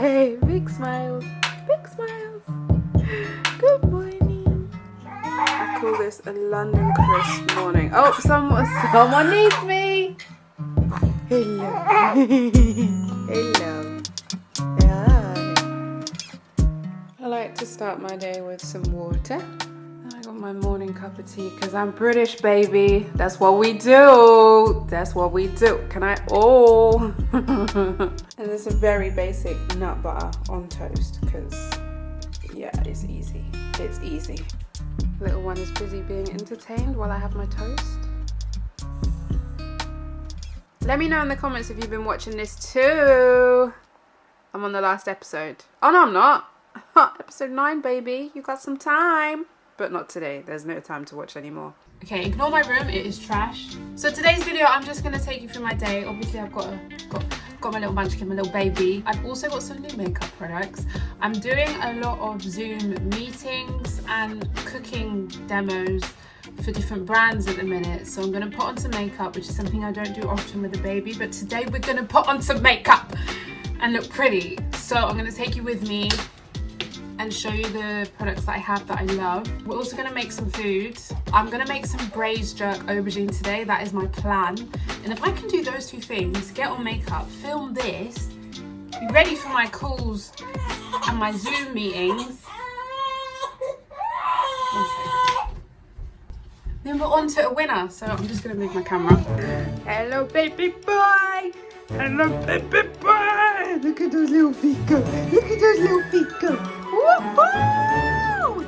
Yay! Big smiles. Big smiles. Good morning. I call this a London crisp morning. Oh, someone needs me. Hello. Hello. Hi. I like to start my day with some water. I got my morning cup of tea because I'm British, baby. That's what we do. That's what we do. Can I? Oh. And it's a very basic nut butter on toast because, yeah, it's easy. It's easy. Little one is busy being entertained while I have my toast. Let me know in the comments if you've been watching this too. I'm on the last episode. Oh no, I'm not. Episode 9, baby. You got some time. But not today. There's no time to watch anymore. Okay, ignore my room. It is trash. So today's video, I'm just gonna take you through my day. Obviously, I've got my little munchkin, my little baby. I've also got some new makeup products. I'm doing a lot of Zoom meetings and cooking demos for different brands at the minute. So I'm gonna put on some makeup, which is something I don't do often with a baby. But today we're gonna put on some makeup and look pretty. So I'm gonna take you with me and show you the products that I have that I love. We're also gonna make some food. I'm gonna make some braised jerk aubergine today. That is my plan. And if I can do those two things, get on makeup, film this, be ready for my calls and my Zoom meetings, then we're on to a winner. So I'm just gonna move my camera. Hello, baby boy. Hello, baby boy. Look at those little feet go. Look at those little feet go. Woohoo!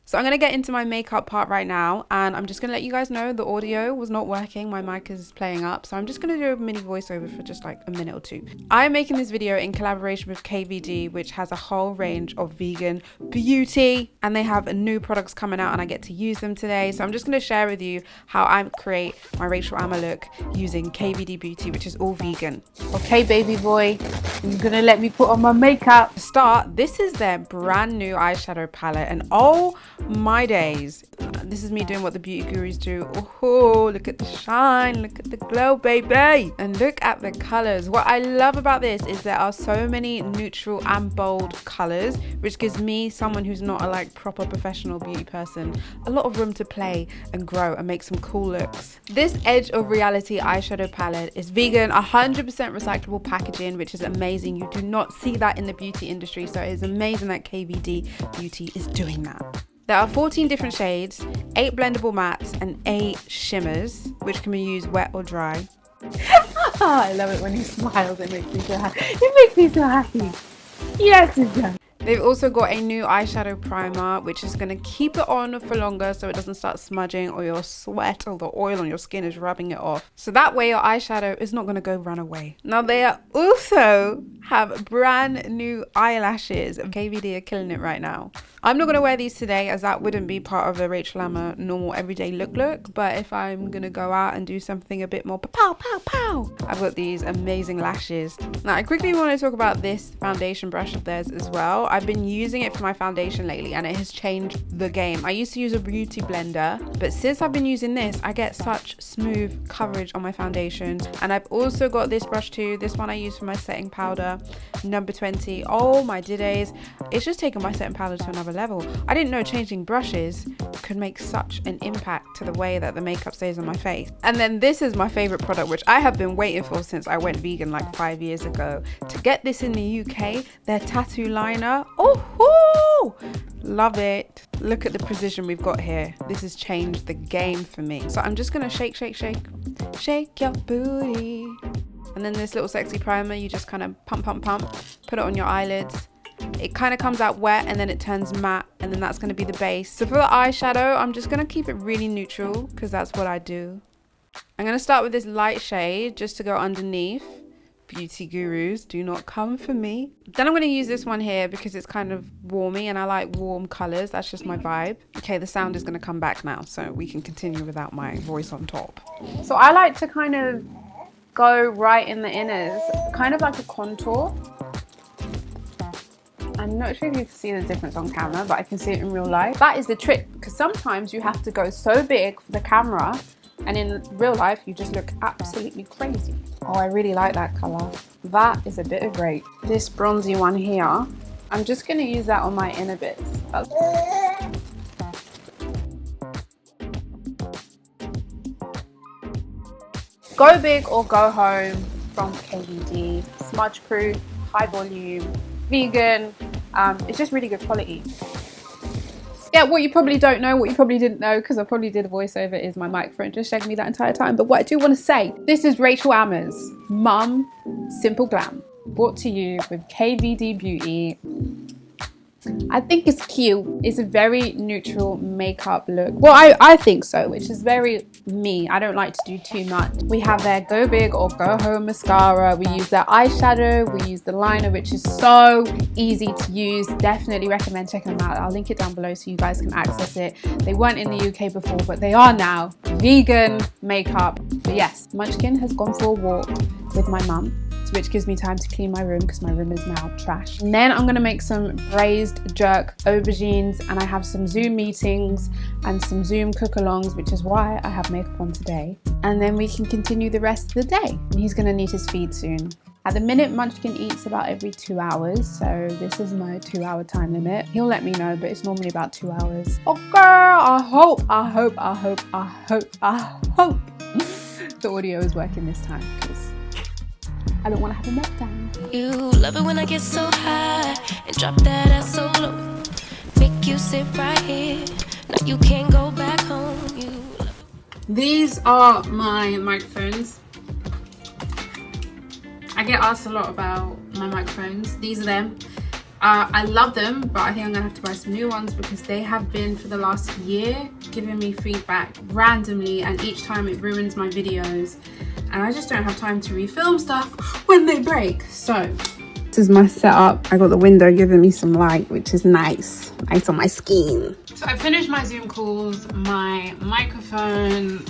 So I'm going to get into my makeup part right now, and I'm just going to let you guys know the audio was not working. My mic is playing up, so I'm just going to do a mini voiceover for just like a minute or two. I'm making this video in collaboration with KVD, which has a whole range of vegan beauty, and they have new products coming out and I get to use them today. So I'm just going to share with you how I create my Rachel Amma look using KVD beauty, which is all vegan. Okay, baby boy, you're going to let me put on my makeup. To start, this is their brand new eyeshadow palette, and oh my days, this is me doing what the beauty gurus do. Oh, look at the shine, look at the glow, baby, and look at the colors. What I love about this is there are so many neutral and bold colors, which gives me, someone who's not a like proper professional beauty person, a lot of room to play and grow and make some cool looks. This Edge of Reality eyeshadow palette is vegan, 100% recyclable packaging, which is amazing. You do not see that in the beauty industry, so it is amazing that KVD beauty is doing that. There are 14 different shades, 8 blendable mattes and 8 shimmers, which can be used wet or dry. I love it when he smiles. It makes me so happy. It makes me so happy. Yes, it does. They've also got a new eyeshadow primer, which is going to keep it on for longer so it doesn't start smudging or your sweat or the oil on your skin is rubbing it off. So that way your eyeshadow is not going to go run away. Now they are also have brand new eyelashes. KVD are killing it right now. I'm not going to wear these today as that wouldn't be part of the Rachel Amma normal everyday look. But if I'm going to go out and do something a bit more pow, pow, pow, I've got these amazing lashes. Now I quickly want to talk about this foundation brush of theirs as well. I've been using it for my foundation lately and it has changed the game. I used to use a beauty blender, but since I've been using this, I get such smooth coverage on my foundations. And I've also got this brush too. This one I use for my setting powder, number 20. Oh my days, it's just taken my setting powder to another level. I didn't know changing brushes could make such an impact to the way that the makeup stays on my face. And then this is my favorite product, which I have been waiting for since I went vegan like 5 years ago. To get this in the UK, their tattoo liner. Oh, love it. Look at the precision we've got here. This has changed the game for me. So I'm just gonna shake your booty. And then this little sexy primer, you just kind of pump, put it on your eyelids. It kind of comes out wet and then it turns matte, and then that's going to be the base. So for the eyeshadow, I'm just going to keep it really neutral because that's what I do. I'm going to start with this light shade just to go underneath. Beauty gurus, do not come for me. Then I'm going to use this one here because it's kind of warmy and I like warm colors. That's just my vibe. Okay, the sound is going to come back now, so we can continue without my voice on top. So I like to kind of go right in the inners, kind of like a contour. I'm not sure if you can see the difference on camera, but I can see it in real life. That is the trick, because sometimes you have to go so big for the camera And in real life, you just look absolutely crazy. Oh, I really like that color. That is a bit of great. This bronzy one here, I'm just gonna use that on my inner bits. Go big or go home from KVD. Smudge proof, high volume, vegan. It's just really good quality. Yeah, what you probably don't know, what you probably didn't know, because I probably did a voiceover, is my microphone just shaking me that entire time. But what I do want to say, this is Rachel Ammer's Mum Simple Glam, brought to you with KVD Beauty. I think it's cute. It's a very neutral makeup look. Well, I think so, which is very me. I don't like to do too much. We have their Go Big or Go Home Mascara. We use their eyeshadow. We use the liner, which is so easy to use. Definitely recommend checking them out. I'll link it down below so you guys can access it. They weren't in the UK before, but they are now. Vegan makeup. But yes, Munchkin has gone for a walk with my mum, which gives me time to clean my room because my room is now trash. And then I'm gonna make some braised jerk aubergines, and I have some Zoom meetings and some Zoom cook-alongs, which is why I have makeup on today. And then we can continue the rest of the day. And he's gonna need his feed soon. At the minute, Munchkin eats about every 2 hours, so this is my 2-hour time limit. He'll let me know, but it's normally about 2 hours. Oh girl, I hope the audio is working this time, because I don't want to have a meltdown. You love it when I get so high and drop that ass so low. Make you sit right here. Now you can't go back home. These are my microphones. I get asked a lot about my microphones. These are them. I love them, but I think I'm gonna have to buy some new ones because they have been for the last year giving me feedback randomly, and each time it ruins my videos. And I just don't have time to refilm stuff when they break. So this is my setup. I got the window giving me some light, which is nice on my skin. So I finished my Zoom calls, my microphone.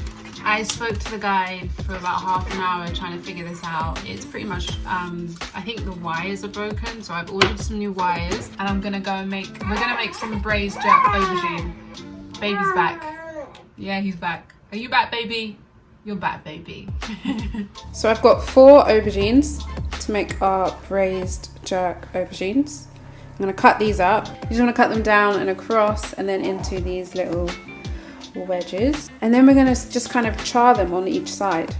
I spoke to the guy for about half an hour trying to figure this out. It's pretty much, I think the wires are broken, so I've ordered some new wires, and I'm gonna go and we're gonna make some braised jerk aubergine. Baby's back. Yeah, he's back. Are you back, baby? You're back, baby. So I've got 4 aubergines to make our braised jerk aubergines. I'm gonna cut these up. You just wanna cut them down and across and then into these little wedges. And then we're gonna just kind of char them on each side.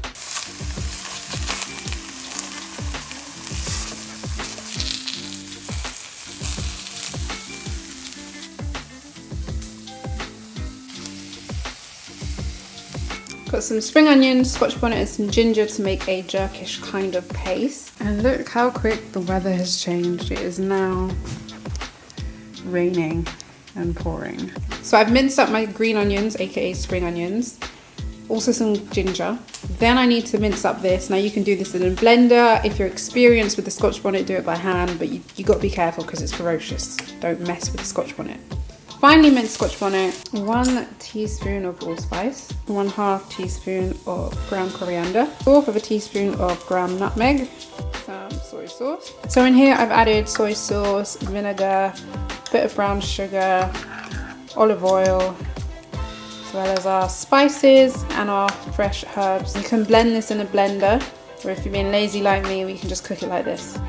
Got some spring onions, scotch bonnet and some ginger to make a jerkish kind of paste. And look how quick the weather has changed. It is now raining and pouring. So I've minced up my green onions, aka spring onions, also some ginger. Then I need to mince up this. Now you can do this in a blender. If you're experienced with the scotch bonnet, do it by hand, but you got to be careful because it's ferocious. Don't mess with the scotch bonnet. Finely minced scotch bonnet, 1 teaspoon of allspice, 1/2 teaspoon of ground coriander, 1/4 of a teaspoon of ground nutmeg, some soy sauce. So in here I've added soy sauce, vinegar, bit of brown sugar, olive oil, as well as our spices and our fresh herbs. You can blend this in a blender, or if you're being lazy like me, we can just cook it like this.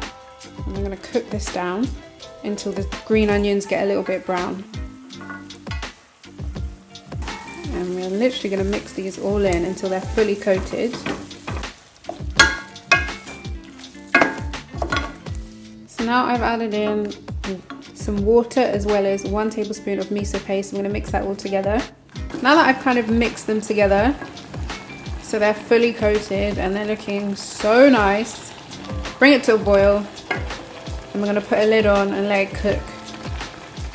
And I'm gonna cook this down until the green onions get a little bit brown. And we're literally gonna mix these all in until they're fully coated. So now I've added in some water as well as 1 tablespoon of miso paste. I'm gonna mix that all together. Now that I've kind of mixed them together, so they're fully coated and they're looking so nice, bring it to a boil, and we're gonna put a lid on and let it cook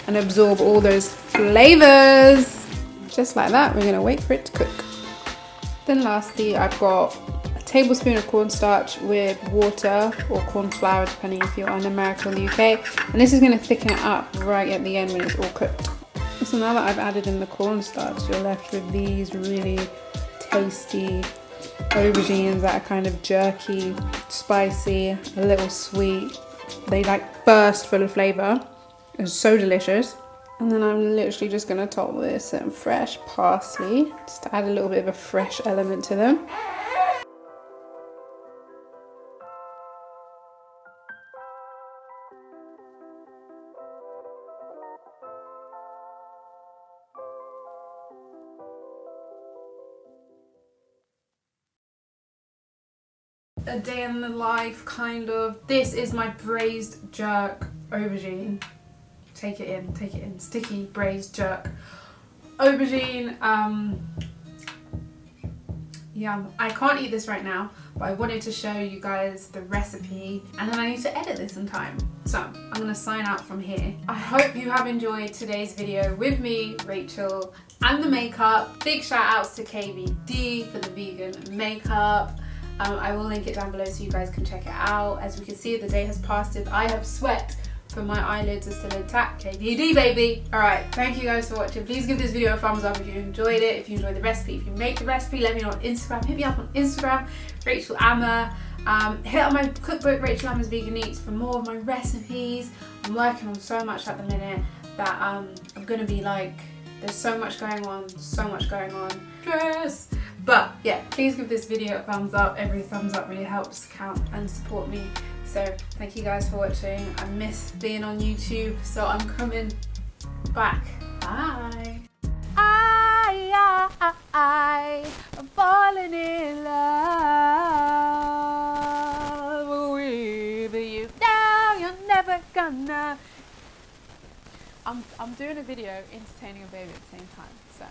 and absorb all those flavors. Just like that, we're gonna wait for it to cook. Then lastly, I've got a tablespoon of cornstarch with water or corn flour, depending if you're in America or the UK. And this is gonna thicken it up right at the end when it's all cooked. So now that I've added in the cornstarch, you're left with these really tasty aubergines that are kind of jerky, spicy, a little sweet. They like burst full of flavor. It's so delicious. And then I'm literally just going to top with some fresh parsley, just to add a little bit of a fresh element to them. A day in the life, kind of. This is my braised jerk aubergine. Take it in. Sticky braised jerk aubergine. Yeah, I can't eat this right now, but I wanted to show you guys the recipe, and then I need to edit this in time. So I'm gonna sign out from here. I hope you have enjoyed today's video with me, Rachel, and the makeup. Big shout outs to KVD for the vegan makeup. I will link it down below so you guys can check it out. As we can see, the day has passed and I have sweat, but my eyelids are still intact. KVD, baby. Alright, thank you guys for watching. Please give this video a thumbs up if you enjoyed it, if you enjoyed the recipe. If you make the recipe, let me know on Instagram. Hit me up on Instagram, Rachel Amma. Hit up my cookbook, Rachel Amma's Vegan Eats, for more of my recipes. I'm working on so much at the minute that I'm gonna be like, there's so much going on, Stress. But yeah, please give this video a thumbs up. Every thumbs up really helps count and support me. So thank you guys for watching. I miss being on YouTube, so I'm coming back. Bye. I'm falling in love with you. Now you're never gonna. I'm doing a video entertaining a baby at the same time, so.